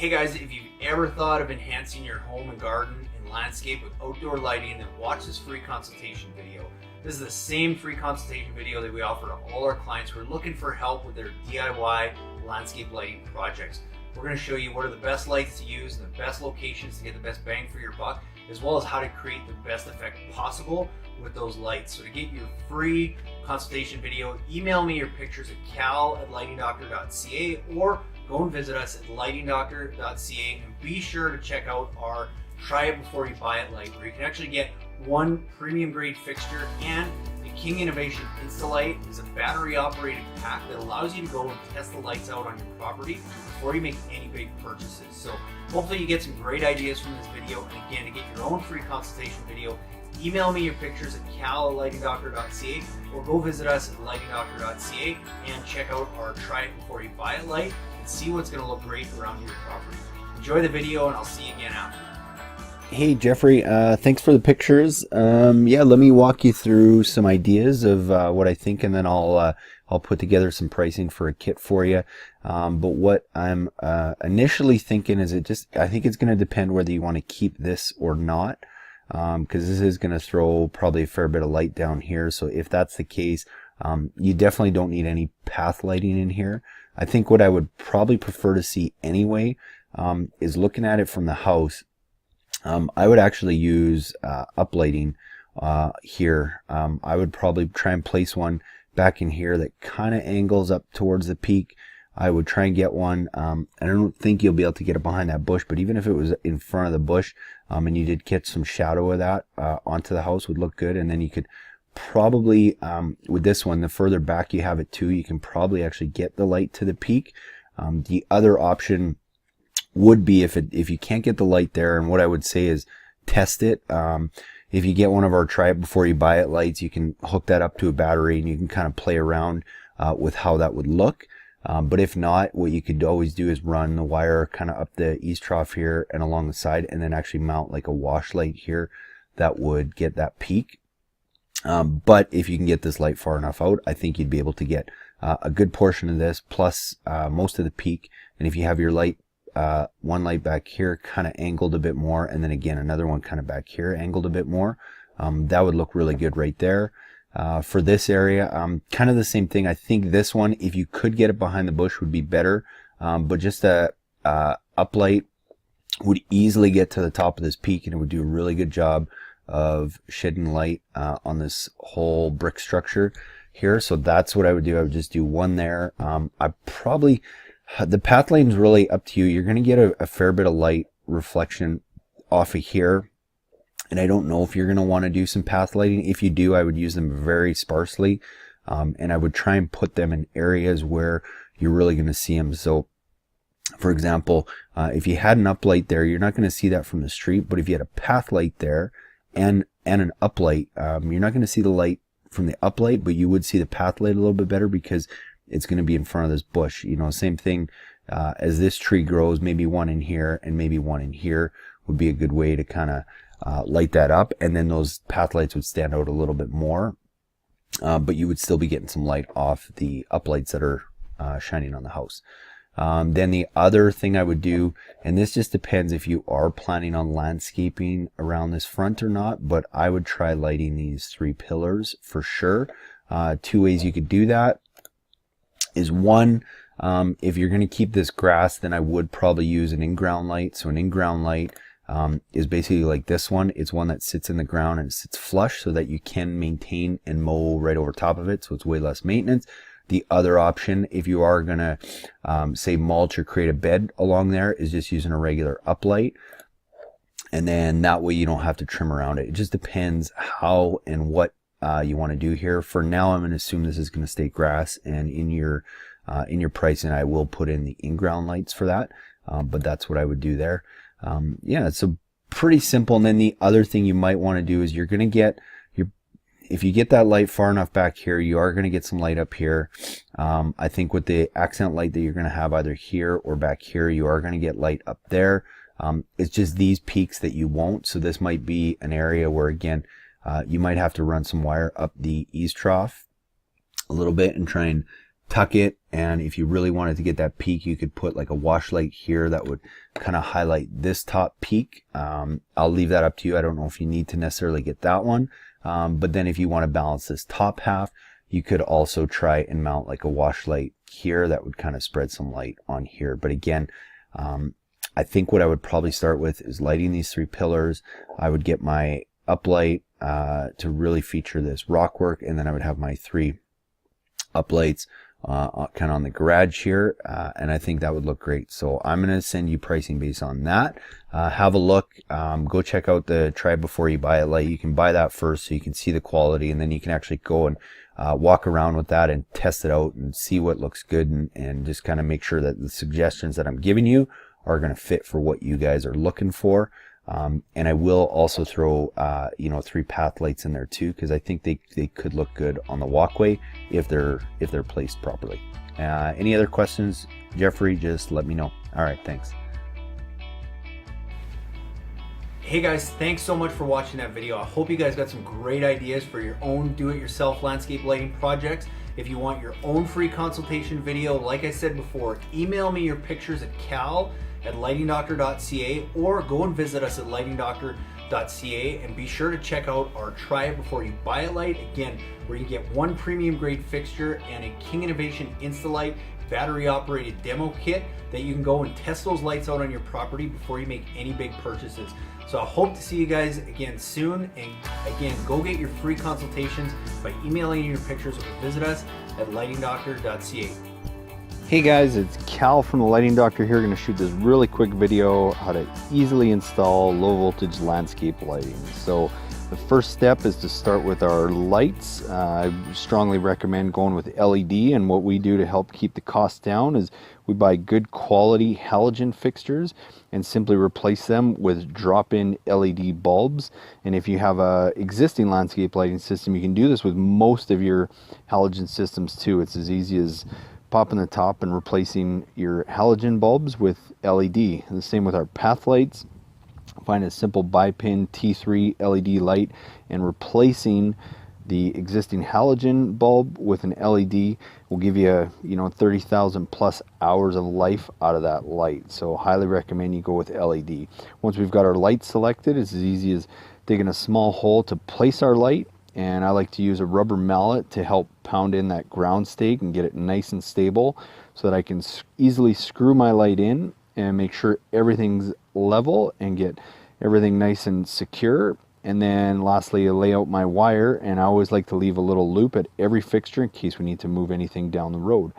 Hey guys, if you've ever thought of enhancing your home and garden and landscape with outdoor lighting, then watch this free consultation video. This is the same free consultation video that we offer to all our clients who are looking for help with their DIY landscape lighting projects. We're going to show you what are the best lights to use and the best locations to get the best bang for your buck, as well as how to create the best effect possible with those lights. So to get your free consultation video, email me your pictures at cal@lightingdoctor.ca or go and visit us at lightingdoctor.ca, and be sure to check out our Try It Before You Buy It light, where you can actually get one premium grade fixture, and the King Innovation Insta-Light is a battery operated pack that allows you to go and test the lights out on your property before you make any big purchases. So hopefully you get some great ideas from this video, and again, to get your own free consultation video, email me your pictures at cal@lightingdoctor.ca or go visit us at lightingdoctor.ca and check out our Try It Before You Buy It light and see what's going to look great around your property. Enjoy the video, and I'll see you again after. Hey Jeffrey, thanks for the pictures. Yeah, let me walk you through some ideas of what I think, and then I'll put together some pricing for a kit for you. But what I'm initially thinking is I think it's going to depend whether you want to keep this or not, because this is going to throw probably a fair bit of light down here. So if that's the case, you definitely don't need any path lighting in here. I think what I would probably prefer to see anyway is, looking at it from the house, I would actually use uplighting here. I would probably try and place one back in here that kind of angles up towards the peak. I would try and get one, and I don't think you'll be able to get it behind that bush, but even if it was in front of the bush, and you did get some shadow of that onto the house, would look good. And then you could probably, with this one, the further back you have it to, you can probably actually get the light to the peak. The other option would be if you can't get the light there, and what I would say is test it. If you get one of our Try It Before You Buy It lights, you can hook that up to a battery and you can kind of play around with how that would look. But if not, what you could always do is run the wire kind of up the east trough here and along the side, and then actually mount like a wash light here that would get that peak. But if you can get this light far enough out, I think you'd be able to get a good portion of this plus most of the peak. And if you have your light, one light back here kind of angled a bit more, and then again another one kind of back here angled a bit more, that would look really good right there. For this area, kind of the same thing. I think this one, if you could get it behind the bush, would be better, but just a uplight would easily get to the top of this peak, and it would do a really good job of shedding light on this whole brick structure here. So that's what I would do. I would just do one there. The path lighting is really up to you. You're going to get a fair bit of light reflection off of here, and I don't know if you're going to want to do some path lighting. If you do, I would use them very sparsely, and I would try and put them in areas where you're really going to see them. So for example, if you had an uplight there, you're not going to see that from the street, but if you had a path light there and an uplight, you're not going to see the light from the uplight, but you would see the path light a little bit better because it's going to be in front of this bush. You know, same thing as this tree grows, maybe one in here and maybe one in here would be a good way to kind of light that up, and then those path lights would stand out a little bit more, but you would still be getting some light off the uplights that are shining on the house. Then the other thing I would do, and this just depends if you are planning on landscaping around this front or not, but I would try lighting these 3 pillars for sure. 2 ways you could do that is, one, if you're going to keep this grass, then I would probably use an in-ground light. So an in-ground light is basically like this one. It's one that sits in the ground and it sits flush so that you can maintain and mow right over top of it, so it's way less maintenance. The other option, if you are going to say mulch or create a bed along there, is just using a regular uplight, and then that way you don't have to trim around it. It just depends how and what you want to do here. For now, I'm going to assume this is going to stay grass, and in your pricing, I will put in the in-ground lights for that. But that's what I would do there. Yeah, it's a pretty simple. And then the other thing you might want to do is, you're going to get if you get that light far enough back here, you are going to get some light up here. I think with the accent light that you're going to have either here or back here, you are going to get light up there. It's just these peaks that you won't. So this might be an area where, again, you might have to run some wire up the eaves trough a little bit and try and tuck it, and if you really wanted to get that peak, you could put like a wash light here that would kind of highlight this top peak. I'll leave that up to you. I don't know if you need to necessarily get that one, but then if you want to balance this top half, you could also try and mount like a wash light here that would kind of spread some light on here. But again, I think what I would probably start with is lighting these 3 pillars. I would get my uplight to really feature this rock work, and then I would have my 3 uplights kind of on the garage here, and I think that would look great. So I'm going to send you pricing based on that. Have a look, go check out the try before you buy it light. You can buy that first so you can see the quality, and then you can actually go and walk around with that and test it out and see what looks good, and just kind of make sure that the suggestions that I'm giving you are going to fit for what you guys are looking for. And I will also throw 3 path lights in there too, because I think they could look good on the walkway if they're placed properly. Any other questions, Jeffrey, just let me know. All right, thanks. Hey guys, thanks so much for watching that video. I hope you guys got some great ideas for your own do-it-yourself landscape lighting projects. If you want your own free consultation video, like I said before, email me your pictures at cal@lightingdoctor.ca, or go and visit us at lightingdoctor.ca, and be sure to check out our try it before you buy it light, again, where you get 1 premium grade fixture and a King Innovation Instalight battery operated demo kit that you can go and test those lights out on your property before you make any big purchases. So I hope to see you guys again soon, and again, go get your free consultations by emailing your pictures, or visit us at lightingdoctor.ca. Hey guys, it's Cal from the Lighting Doctor here, going to shoot this really quick video how to easily install low voltage landscape lighting. So the first step is to start with our lights. I strongly recommend going with LED, and what we do to help keep the cost down is we buy good quality halogen fixtures and simply replace them with drop-in LED bulbs. And if you have a existing landscape lighting system, you can do this with most of your halogen systems too. It's as easy as popping the top and replacing your halogen bulbs with LED. And the same with our path lights. Find a simple bi-pin T3 LED light and replacing the existing halogen bulb with an LED will give you 30,000 plus hours of life out of that light. So highly recommend you go with LED. Once we've got our light selected, it's as easy as digging a small hole to place our light, and I like to use a rubber mallet to help pound in that ground stake and get it nice and stable so that I can easily screw my light in and make sure everything's level and get everything nice and secure. And then lastly, I lay out my wire, and I always like to leave a little loop at every fixture in case we need to move anything down the road.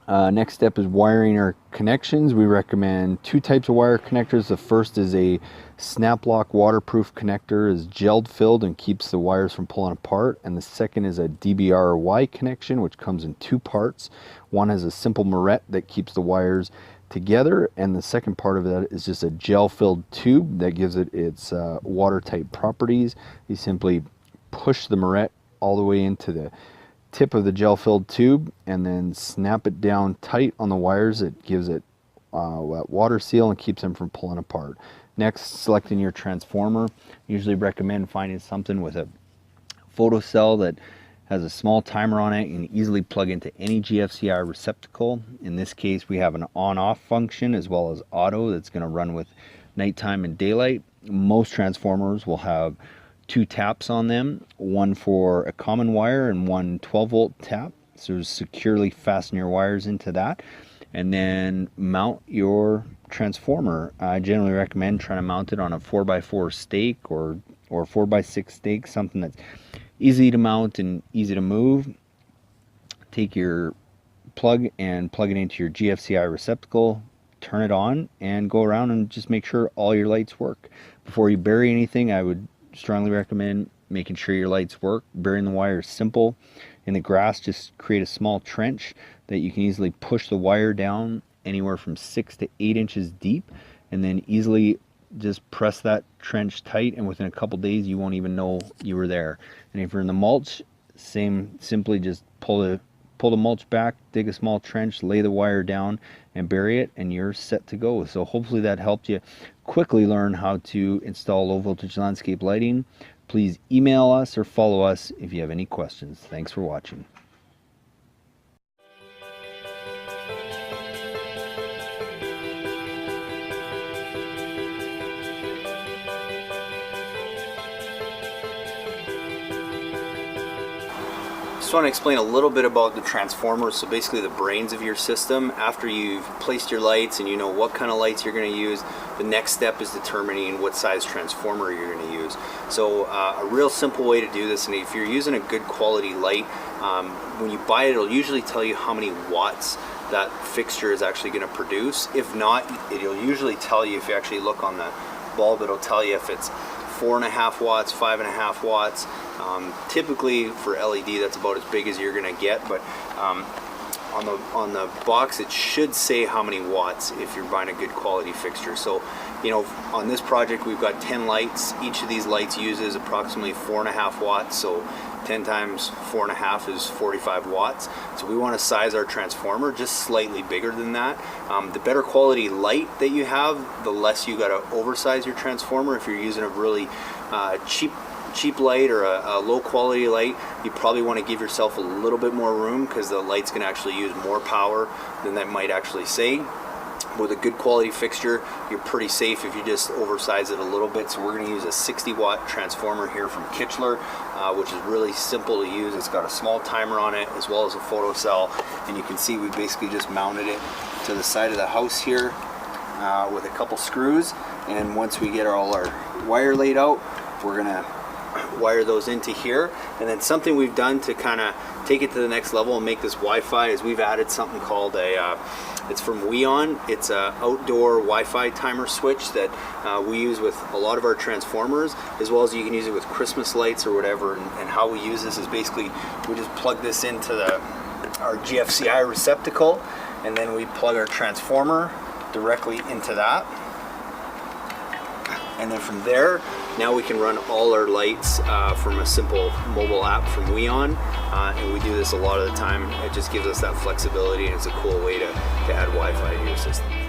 Next step is wiring our connections. We recommend 2 types of wire connectors. The first is a snap lock waterproof connector, is gelled filled and keeps the wires from pulling apart. And the second is a DBRY connection, which comes in 2 parts. One has a simple moret that keeps the wires together, and the second part of that is just a gel filled tube that gives it its watertight properties. You simply push the moret all the way into the tip of the gel filled tube and then snap it down tight on the wires. It gives it that water seal and keeps them from pulling apart. Next, selecting your transformer. Usually recommend finding something with a photocell that has a small timer on it and easily plug into any GFCI receptacle. In this case, we have an on-off function as well as auto that's going to run with nighttime and daylight. Most transformers will have 2 taps on them, one for a common wire and one 12-volt tap. So securely fasten your wires into that and then mount your transformer. I generally recommend trying to mount it on a 4x4 stake or 4x6 stake, something that's easy to mount and easy to move. Take your plug and plug it into your GFCI receptacle, turn it on, and go around and just make sure all your lights work. Before you bury anything, I would strongly recommend making sure your lights work. Burying the wire is simple. In the grass, just create a small trench that you can easily push the wire down anywhere from 6 to 8 inches deep, and then easily just press that trench tight, and within a couple days you won't even know you were there. And if you're in the mulch, simply just pull the mulch back, dig a small trench, lay the wire down and bury it, and you're set to go. So hopefully that helped you quickly learn how to install low voltage landscape lighting. Please email us or follow us if you have any questions. Thanks for watching. Just want to explain a little bit about the transformer. So basically the brains of your system. After you've placed your lights and you know what kind of lights you're going to use, the next step is determining what size transformer you're going to use. So a real simple way to do this, and if you're using a good quality light, when you buy it, it'll usually tell you how many watts that fixture is actually going to produce. If not, it'll usually tell you, if you actually look on the bulb, it'll tell you if it's 4.5 watts, 5.5 watts. Typically for LED, that's about as big as you're going to get, but on the box it should say how many watts if you're buying a good quality fixture. So, you know, on this project we've got 10 lights. Each of these lights uses approximately 4.5 watts, so 10 times 4.5 is 45 watts. So we want to size our transformer just slightly bigger than that. The better quality light that you have, the less you got to oversize your transformer. If you're using a really cheap light or a low quality light, you probably want to give yourself a little bit more room, because the light's going to actually use more power than that might actually say. With a good quality fixture, you're pretty safe if you just oversize it a little bit. So we're going to use a 60 watt transformer here from Kichler, which is really simple to use. It's got a small timer on it as well as a photo cell, and you can see we basically just mounted it to the side of the house here with a couple screws. And once we get all our wire laid out, we're going to wire those into here. And then something we've done to kind of take it to the next level and make this Wi-Fi is we've added something called it's from Weon. It's a outdoor Wi-Fi timer switch that we use with a lot of our transformers, as well as you can use it with Christmas lights or whatever. And how we use this is basically we just plug this into our GFCI receptacle, and then we plug our transformer directly into that. And then from there, now we can run all our lights from a simple mobile app from Weon, and we do this a lot of the time. It just gives us that flexibility, and it's a cool way to add Wi-Fi to your system.